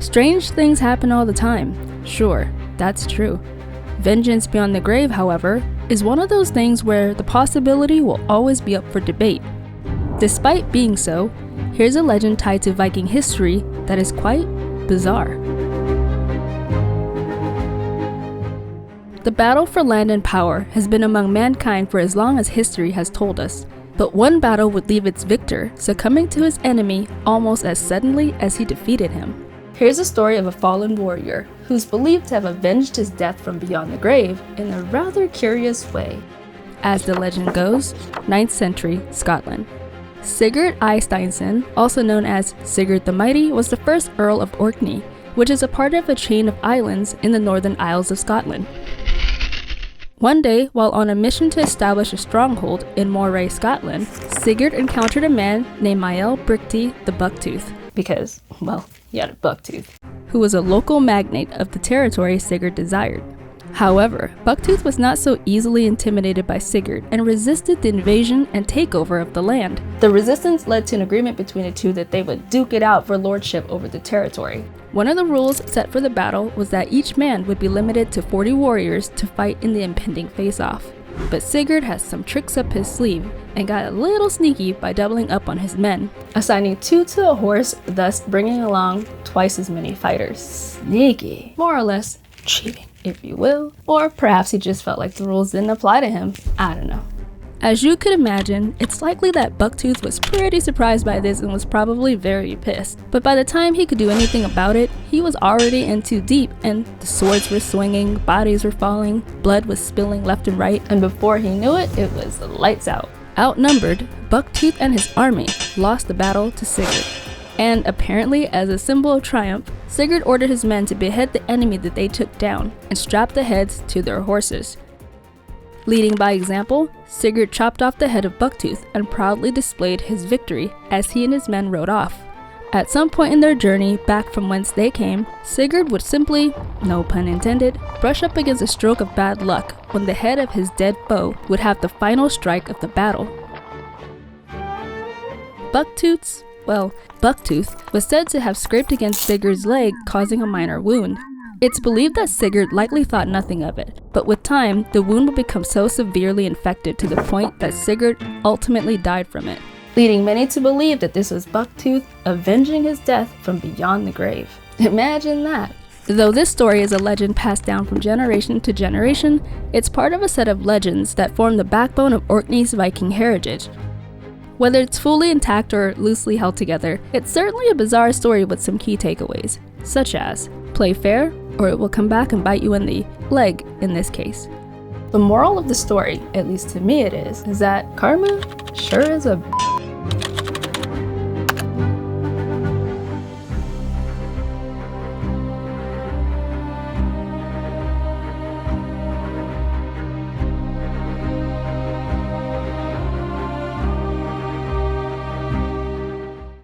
Strange things happen all the time. Sure, that's true. Vengeance beyond the grave, however, is one of those things where the possibility will always be up for debate. Despite being so, here's a legend tied to Viking history that is quite bizarre. The battle for land and power has been among mankind for as long as history has told us, but one battle would leave its victor succumbing to his enemy almost as suddenly as he defeated him. Here's a story of a fallen warrior who's believed to have avenged his death from beyond the grave in a rather curious way. As the legend goes, 9th century Scotland. Sigurd I Steinson, also known as Sigurd the Mighty, was the first Earl of Orkney, which is a part of a chain of islands in the Northern Isles of Scotland. One day, while on a mission to establish a stronghold in Moray, Scotland, Sigurd encountered a man named Mael Bricty the Bucktooth, because, well, he had a bucktooth, who was a local magnate of the territory Sigurd desired. However, Bucktooth was not so easily intimidated by Sigurd and resisted the invasion and takeover of the land. The resistance led to an agreement between the two that they would duke it out for lordship over the territory. One of the rules set for the battle was that each man would be limited to 40 warriors to fight in the impending face-off. But Sigurd has some tricks up his sleeve and got a little sneaky by doubling up on his men, assigning 2 to a horse, thus bringing along twice as many fighters. Sneaky. More or less cheating, if you will. Or perhaps he just felt like the rules didn't apply to him. I don't know. As you could imagine, it's likely that Bucktooth was pretty surprised by this and was probably very pissed. But by the time he could do anything about it, he was already in too deep, and the swords were swinging, bodies were falling, blood was spilling left and right, and before he knew it, it was lights out. Outnumbered, Bucktooth and his army lost the battle to Sigurd. And apparently, as a symbol of triumph, Sigurd ordered his men to behead the enemy that they took down and strap the heads to their horses. Leading by example, Sigurd chopped off the head of Bucktooth and proudly displayed his victory as he and his men rode off. At some point in their journey back from whence they came, Sigurd would simply, no pun intended, brush up against a stroke of bad luck when the head of his dead foe would have the final strike of the battle. Bucktooth was said to have scraped against Sigurd's leg, causing a minor wound. It's believed that Sigurd likely thought nothing of it, but with time, the wound would become so severely infected to the point that Sigurd ultimately died from it, leading many to believe that this was Bucktooth avenging his death from beyond the grave. Imagine that! Though this story is a legend passed down from generation to generation, it's part of a set of legends that form the backbone of Orkney's Viking heritage. Whether it's fully intact or loosely held together, it's certainly a bizarre story with some key takeaways, such as, play fair, or it will come back and bite you in the leg in this case. The moral of the story, at least to me it is that karma sure is a